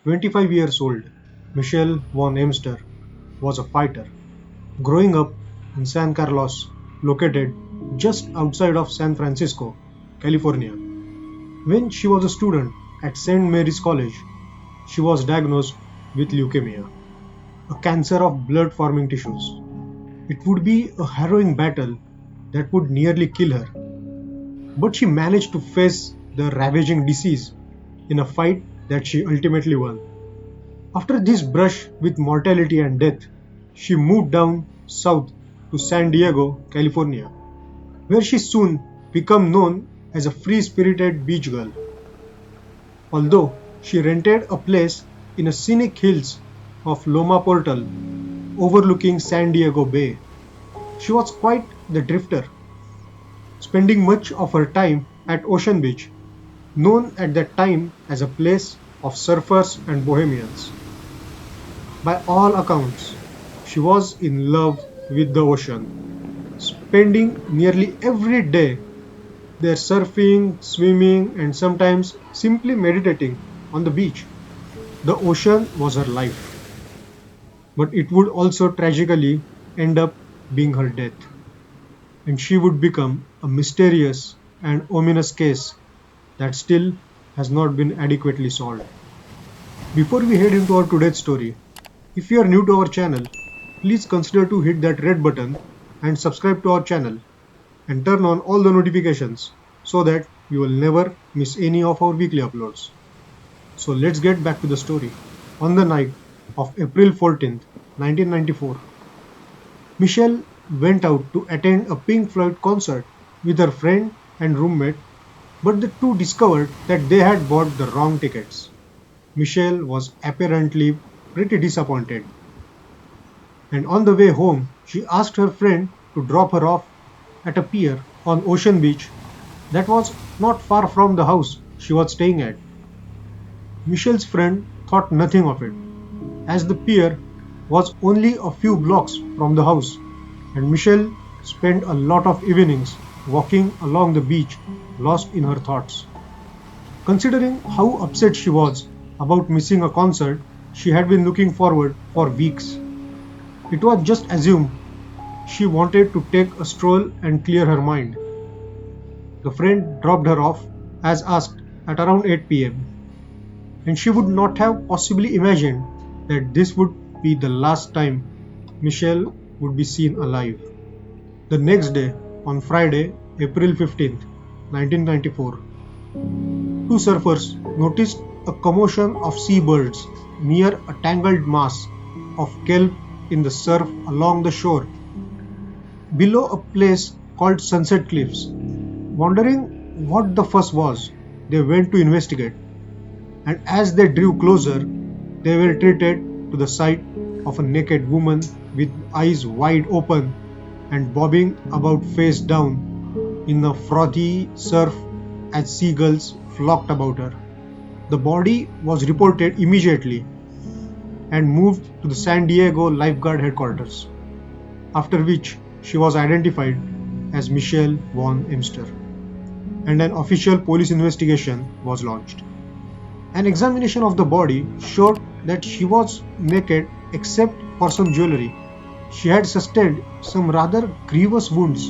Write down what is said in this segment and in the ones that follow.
25 years old, Michelle Von Emster was a fighter, growing up in San Carlos, located just outside of San Francisco, California. When she was a student at St. Mary's College, she was diagnosed with leukemia, a cancer of blood forming tissues. It would be a harrowing battle that would nearly kill her, but she managed to face the ravaging disease in a fight that she ultimately won. After this brush with mortality and death, she moved down south to San Diego, California, where she soon became known as a free-spirited beach girl. Although she rented a place in the scenic hills of Loma Portal overlooking San Diego Bay, she was quite the drifter, spending much of her time at Ocean Beach, known at that time as a place of surfers and bohemians. By all accounts, she was in love with the ocean, spending nearly every day there surfing, swimming, and sometimes simply meditating on the beach. The ocean was her life, but it would also tragically end up being her death, and she would become a mysterious and ominous case that still has not been adequately solved. Before we head into our today's story, if you are new to our channel, please consider to hit that red button and subscribe to our channel and turn on all the notifications so that you will never miss any of our weekly uploads. So let's get back to the story. On the night of April 14th, 1994, Michelle went out to attend a Pink Floyd concert with her friend and roommate, but the two discovered that they had bought the wrong tickets. Michelle was apparently pretty disappointed, and on the way home, she asked her friend to drop her off at a pier on Ocean Beach that was not far from the house she was staying at. Michelle's friend thought nothing of it, as the pier was only a few blocks from the house, and Michelle spent a lot of evenings walking along the beach, lost in her thoughts. Considering how upset she was about missing a concert she had been looking forward for weeks, it was just assumed she wanted to take a stroll and clear her mind. The friend dropped her off as asked at around 8 pm, and she would not have possibly imagined that this would be the last time Michelle would be seen alive. The next day, on Friday, April 15th, 1994, two surfers noticed a commotion of seabirds near a tangled mass of kelp in the surf along the shore, below a place called Sunset Cliffs. Wondering what the fuss was, they went to investigate, and as they drew closer, they were treated to the sight of a naked woman with eyes wide open and bobbing about face down in the frothy surf as seagulls flocked about her. The body was reported immediately and moved to the San Diego lifeguard headquarters, after which she was identified as Michelle Von Emster, and an official police investigation was launched. An examination of the body showed that she was naked except for some jewelry. She had sustained some rather grievous wounds.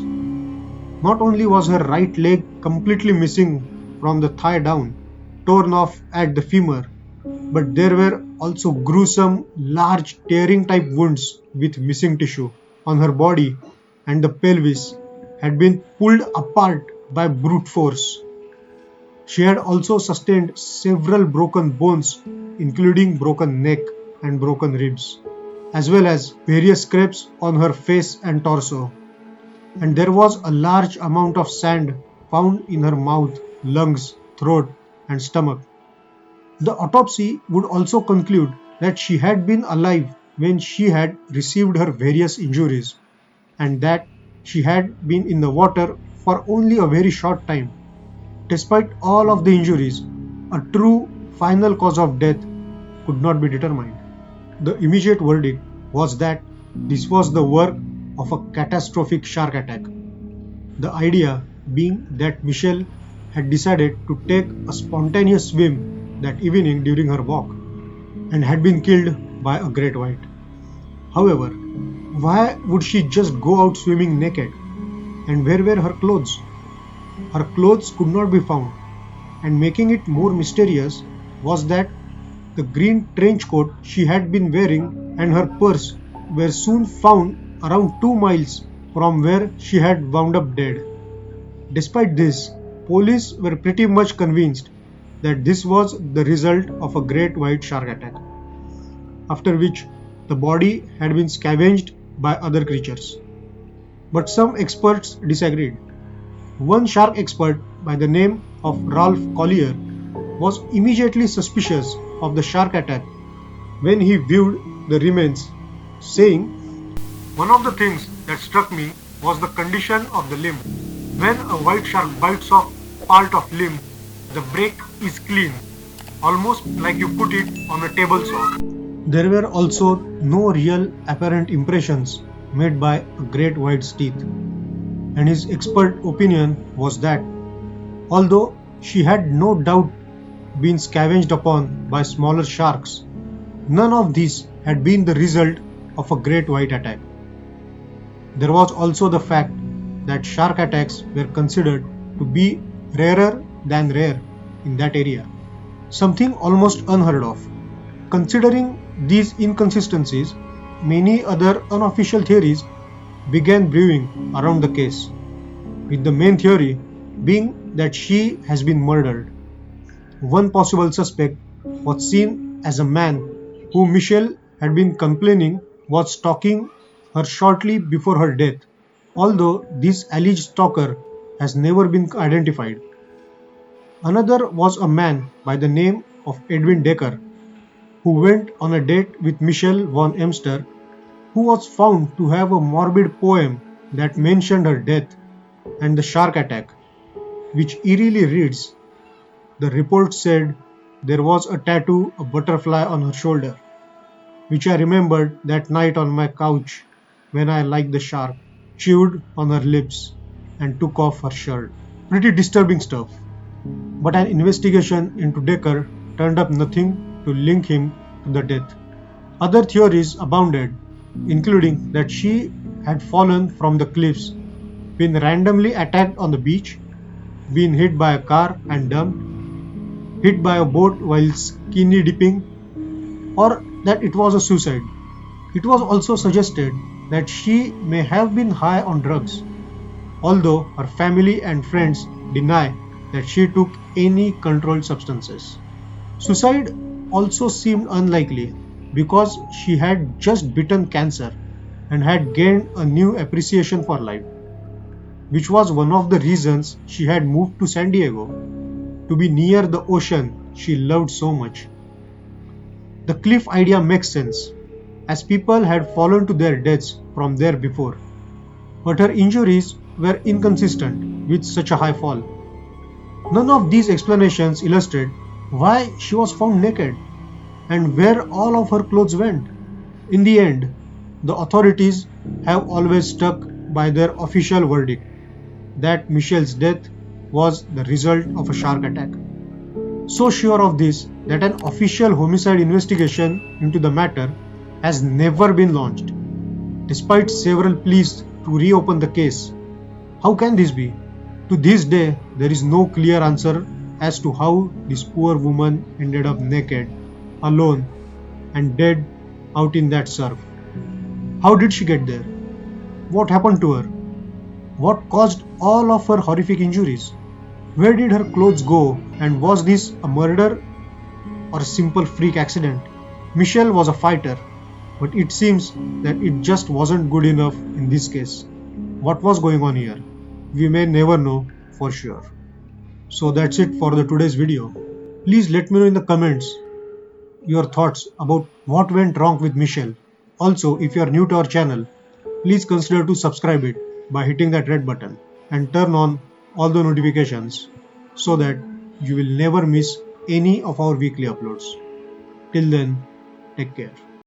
Not only was her right leg completely missing from the thigh down, torn off at the femur, but there were also gruesome, large tearing type wounds with missing tissue on her body, and the pelvis had been pulled apart by brute force. She had also sustained several broken bones, including broken neck and broken ribs, as well as various scrapes on her face and torso. And there was a large amount of sand found in her mouth, lungs, throat, and stomach. The autopsy would also conclude that she had been alive when she had received her various injuries, and that she had been in the water for only a very short time. Despite all of the injuries, a true final cause of death could not be determined. The immediate verdict was that this was the work of a catastrophic shark attack. The idea being that Michelle had decided to take a spontaneous swim that evening during her walk. and had been killed by a great white. However, why would she just go out swimming naked? And where were her clothes? Her clothes could not be found, and making it more mysterious was that the green trench coat she had been wearing and her purse were soon found around 2 miles from where she had wound up dead. Despite this, police were pretty much convinced that this was the result of a great white shark attack, after which the body had been scavenged by other creatures. But some experts disagreed. One shark expert by the name of Ralph Collier was immediately suspicious of the shark attack when he viewed the remains, saying, "One of the things that struck me was the condition of the limb. When a white shark bites off part of limb, the break is clean, almost like you put it on a table saw." There were also no real apparent impressions made by a great white's teeth, and his expert opinion was that, although she had no doubt been scavenged upon by smaller sharks, none of these had been the result of a great white attack. There was also the fact that shark attacks were considered to be rarer than rare in that area, something almost unheard of. Considering these inconsistencies, many other unofficial theories began brewing around the case, with the main theory being that she has been murdered. One possible suspect was seen as a man who Michelle had been complaining was stalking her shortly before her death, although this alleged stalker has never been identified. Another was a man by the name of Edwin Decker, who went on a date with Michelle Von Emster, who was found to have a morbid poem that mentioned her death and the shark attack, which eerily reads, "The report said there was a tattoo, a butterfly on her shoulder, which I remembered that night on my couch when I, like the shark, chewed on her lips and took off her shirt." Pretty disturbing stuff. But an investigation into Decker turned up nothing to link him to the death. Other theories abounded, including that she had fallen from the cliffs, been randomly attacked on the beach, been hit by a car and dumped, hit by a boat while skinny dipping, or that it was a suicide. It was also suggested that she may have been high on drugs, although her family and friends deny that she took any controlled substances. Suicide also seemed unlikely because she had just beaten cancer and had gained a new appreciation for life, which was one of the reasons she had moved to San Diego, to be near the ocean she loved so much. The cliff idea makes sense, as people had fallen to their deaths from there before, but her injuries were inconsistent with such a high fall. None of these explanations illustrate why she was found naked and where all of her clothes went. In the end, the authorities have always stuck by their official verdict that Michelle's death was the result of a shark attack. So sure of this that an official homicide investigation into the matter has never been launched, despite several pleas to reopen the case. How can this be? To this day, there is no clear answer as to how this poor woman ended up naked, alone, and dead out in that surf. How did she get there? What happened to her? What caused all of her horrific injuries? Where did her clothes go, and was this a murder or a simple freak accident? Michelle was a fighter, but it seems that it just wasn't good enough in this case. What was going on here? We may never know for sure. So that's it for the today's video. Please let me know in the comments your thoughts about what went wrong with Michelle. Also, if you are new to our channel, please consider to subscribe it by hitting that red button and turn on all the notifications so that you will never miss any of our weekly uploads. Till then, take care.